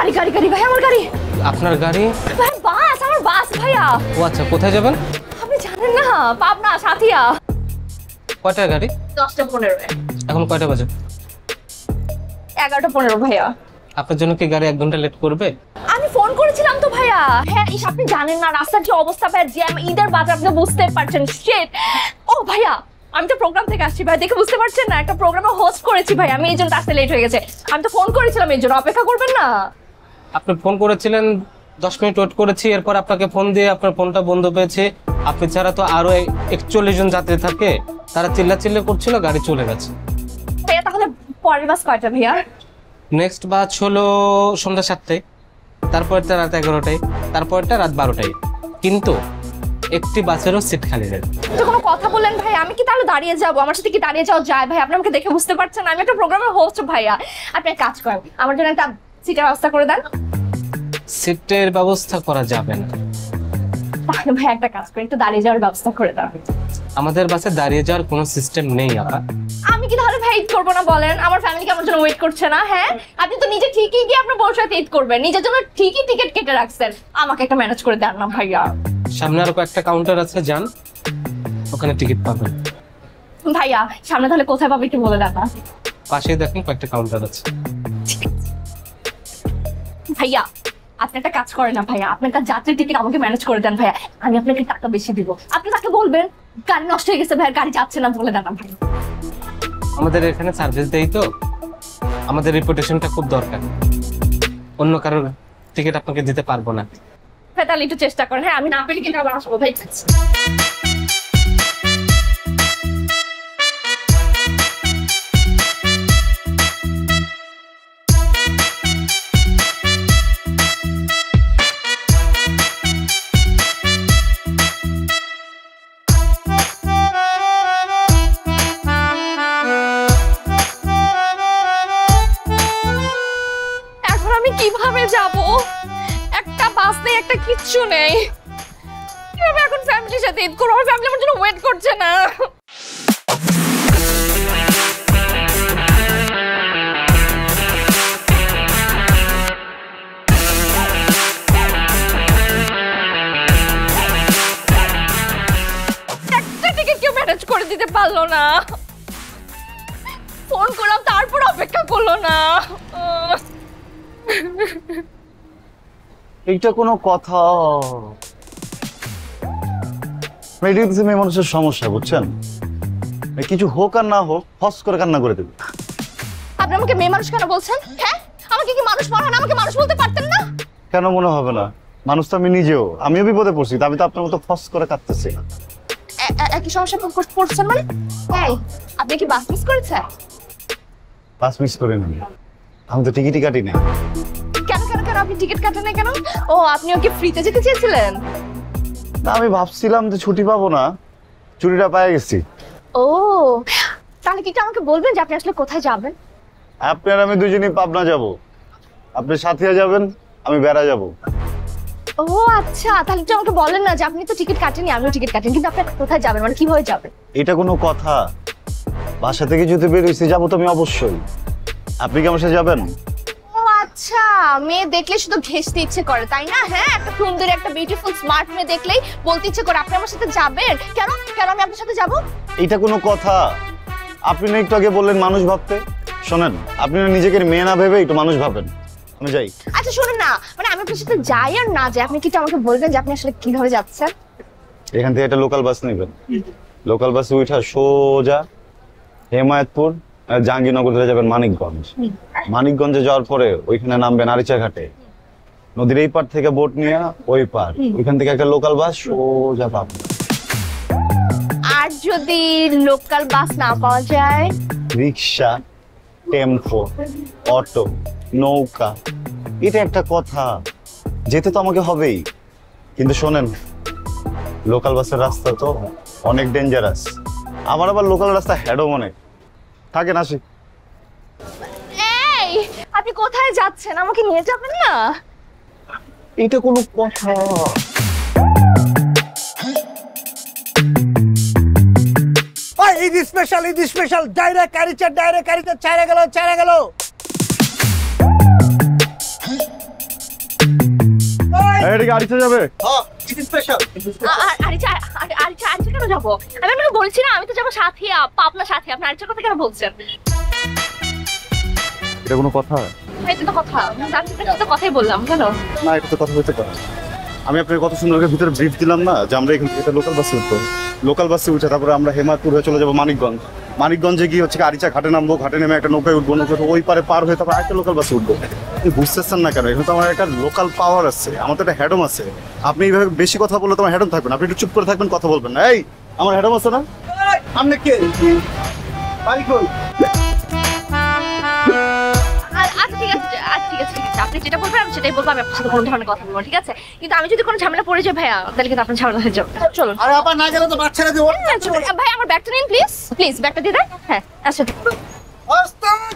গাড়ি গাড়ি গাড়ি ভাই, আমার গাড়ি। আপনার গাড়ি? ভাই বাস, আমার বাস ভাইয়া। ও আচ্ছা, কোথায় যাবেন? আপনি জানেন না, পাবনা সাথিয়া। কয়টার গাড়ি? 10:15। এখন কয়টা বাজে? 11:15 ভাইয়া। আপনার জন্য কি গাড়ি 1 ঘন্টা লেট করবে? আমি ফোন করেছিলাম তো ভাইয়া। হ্যাঁ, আপনি জানেন না রাস্তার যে অবস্থা ভাই, জ্যাম, ঈদের বাজার, আপনি বুঝতে পারছেন। শিট। ও ভাইয়া, আমি তো প্রোগ্রাম থেকে আসছি ভাই, দেখে বুঝতে পারছেন না, একটা প্রোগ্রামে হোস্ট করেছি ভাই আমি, এই জন্য আসতে লেট হয়ে গেছে। আমি তো ফোন করেছিলাম, এই জন্য অপেক্ষা করবেন না? আপনি ফোন করেছিলেন, 10 মিনিট ওয়েট করেছি, এরপর আপনাকে ফোন দিয়ে আপনার ফোনটা বন্ধ পেয়েছে। আপনি ছাড়া তো আরো 41 জন যাত্রী থাকে, তারা চিল্লাচিল্লি করছিল, গাড়ি চলে গেছে। ভাইয়া তাহলে পরের বাস কয়টা ভাইয়া? নেক্সট বাস হলো সন্ধ্যা 7টায়, তারপরটা রাত 11টায়, তারপরটা রাত 12টায়। কিন্তু একটি বাসেরও সিট খালি নেই। তো কোনো কথা বললেন ভাই, আমি কি তাহলে দাঁড়িয়ে যাবো? আমার সাথে কি দাঁড়িয়ে যাওয়া যায় ভাই? আপনি আমাকে দেখে বুঝতে পারছেন আমি একটা প্রোগ্রামের হোস্ট ভাইয়া। আপনি এক কাজ করেন, আমার জন্য একটা সিটের ব্যবস্থা করে দেন। সিটের ব্যবস্থা করা যাবে না। তাহলে ভাই একটা কাজ করেন, একটু দাঁড়িয়ে যাওয়ার ব্যবস্থা করে দেন। আমাদের বাসে দাঁড়িয়ে যাওয়ার কোনো সিস্টেম নেই আপা। আমি কি তাহলে ভাই ঈদ করবো না বলেন? আমার ফ্যামিলি কি আমার জন্য ওয়েট করছে না? হ্যাঁ, আপনি তো নিজে ঠিকই গিয়ে আপনার বউর সাথে ঈদ করবেন, নিজের জন্য ঠিকই টিকিট কেটে রাখছেন, আমাকে একটা ম্যানেজ করে দেন না ভাইয়া। সামনে আরো কয়েকটা কাউন্টার আছে, যান, ওখানে টিকিট পাবেন। ভাইয়া সামনে তাহলে কোথায় পাবো একটু বলে দেন না। পাশেই দেখুন কয়েকটা কাউন্টার আছে। ভাইয়া আপনি একটা কাজ করেন না ভাইয়া, আপনি একটা যাত্রীর টিকিট আমাকে ম্যানেজ করে দেন ভাইয়া, আমি আপনাকে টাকা বেশি দিব। আপনি তাকে বলবেন গাড়ি নষ্ট হয়ে গেছে ভাইয়া, গাড়ি যাচ্ছে না, বলে দেন না ভাই। আমাদের এখানে সার্ভিস দেই তো, আমাদের রেপুটেশনটা খুব দরকার। অন্য কারোর টিকিট আপনাকে দিতে পারবো না। ভাই তাহলে একটু চেষ্টা করেন। হ্যাঁ, আমি না পেলে কিন্তু আবার আসবো ভাই। এখন আমি কিভাবে যাব? একটা বাস নেই, একটা কিচ্ছু নেই। কিভাবে এখন ফ্যামিলির সাথে ঈদ করবো? আমার ফ্যামিলি আমার জন্য ওয়েট করছে না। একটা টিকিট কেউ ম্যানেজ করে দিতে পারলো না। ফোন করলাম, তারপর অপেক্ষা করলো না। এইটা কোনো কথা? এটাই তো মেয়ে মানুষের সমস্যা, বুঝছেন? কিছু হোক আর না হোক ফস করে কান্না করে দেবে। আপনি আমাকে মেয়ে মানুষ কেন বলছেন? হ্যাঁ, আমাকে কি মানুষ মনে হয় না? আমাকে মানুষ বলতে পারতেন না? কেন মনে হবে না? মানুষ তো আমি নিজেও, আমিও বিপদে পড়ছি, আমি তো আপনার মতো ফস করে কাঁদতেছি না। একই সমস্যা পড়ছেন মানে? এই আপনি কি বাস মিস করেছেন? বাস মিস করে নি, আমি তো টিকিটই কাটি না। কেন কেন কেন আপনি টিকিট কাটেন না কেন? ও আপনিও কি ফ্রিতে যেতে চেয়েছিলেন? না, আমি ভাবছিলাম যে ছুটি পাবো না, ছুটিটা পেয়ে গেছি। ও তাহলে কি একটু আমাকে বলবেন যে আপনি আসলে কোথায় যাবেন? আপনি আর আমি দুজনেই পাবনা যাব, আপনি সাথিয়া যাবেন, আমি বেড়া যাব। ও আচ্ছা, তাহলে একটু আমাকে বলেন না যে আপনি তো টিকিট কাটেননি, আমিও টিকিট কাটেন, কিন্তু আপনি কোথায় যাবেন, মানে কিভাবে যাবেন? এটা কোনো কথা? বাসা থেকে যদি বেরোইছি যাবো তো আমি অবশ্যই। আপনি কি আমার সাথে যাবেন? ও আচ্ছা, মেয়ে দেখলে শুধু ঘেঁষতে ইচ্ছে করে তাই না? হ্যাঁ, একটা সুন্দর, একটা বিউটিফুল স্মার্ট মেয়ে দেখলেই বলতে ইচ্ছে করে আপনি আমার সাথে যাবেন। কেন কেন আমি আপনার সাথে যাব? এটা কোনো কথা? আপনি না একটু আগে বললেন মানুষ ভাবতে। শোনেন, আপনি না নিজেকে মেয়ে না ভেবে একটু মানুষ ভাবেন। আমি যাই। আচ্ছা শুনুন না, মানে আমি আপনার সাথে যাই আর না যাই, আপনি কি একটু আমাকে বলবেন যে আপনি আসলে কিভাবে যাচ্ছেন? এখান থেকে একটা লোকাল বাস নেবেন, লোকাল বাসে উঠা সোজা হেমায়তপুর জাহাঙ্গীরনগর ধরে যাবেন মানিকগঞ্জ। মানিকগঞ্জে যাওয়ার পরে ওইখানে নামবেন আরিচা ঘাটে, নদীর এই পার থেকে বোট নিয়ে ওই পার, ওইখান থেকে একটা লোকাল বাস সোজা পাবেন। আর যদি লোকাল বাস না পাওয়া যায়? রিক্সা, টেম্পো, অটো, নৌকা। এটা একটা কথা, যেতে তো আমাকে হবেই। কিন্তু শোনেন, লোকাল বাসের রাস্তা তো অনেক ডেঞ্জারাস, আমার আবার লোকাল রাস্তা হ্যাডও অনেক। থাকেন, আসি। এই আপনি কোথায় যাচ্ছেন? আমাকে নিয়ে যাবেন না? এটা কোনো কথা? ঈদ স্পেশাল ডাইরেক্ট কারিচার ছাড়া গেল। এটা কি আরিচা যাবে? আরিচা কেন যাবো? আমি আপনাকে বলছি না আমি তো যাবো সাথিয়া, পাবনা সাথিয়া। আপনি আরিচার কথা কেন বলছেন? এটা কোনো কথা? এটা তো কথা, আমি তো কথাই বললাম। কেন না, এটা তো কথা হইতে পারে। আমি আপনাকে কত সুন্দর করে ভিতরে ব্রিফ দিলাম না যে আমরা এখান থেকে লোকাল বাসে উঠবো, লোকাল বাসে উঠে তারপরে আমরা হেমায়তপুর হয়ে চলে যাবো মানিকগঞ্জ। মানিকগঞ্জে গিয়ে হচ্ছে আরিচা ঘাটে নামবো, ঘাটে নেমে একটা নৌকায় উঠবো, নৌকাটা ওই পারে পার হয়ে তারপর একটা লোকাল বাসে উঠবো। আপনি বুঝতেছেন না কেন? এখানে তো আমার একটা লোকাল পাওয়ার আছে, আমার তো একটা হ্যাডম আছে। আপনি এইভাবে বেশি কথা বললে তোমার হ্যাডম থাকবেন, আপনি একটু চুপ করে থাকবেন, কথা বলবেন না। এই আমার হ্যাডম আছে না? আপনি কে? বাড়ি কই? আচ্ছা ঠিক আছে, আপনি যেটা বলবেন আমি সেটাই বলবো। আমি আপনার সাথে কোনো ধরনের কথা বলবো, ঠিক আছে? কিন্তু আমি যদি কোনো ঝামেলা পড়ে যাই ভাইয়া, তাহলে কিন্তু আপনার ঝামেলা হয়ে যাবে। চলুন। আরে আপা না গেলে তো বাচ্চারা দিব। ভাই আমার ব্যাগটা নিন প্লিজ, ব্যাগটা দিয়ে দেন। হ্যাঁ আসুন। ওস্তাদ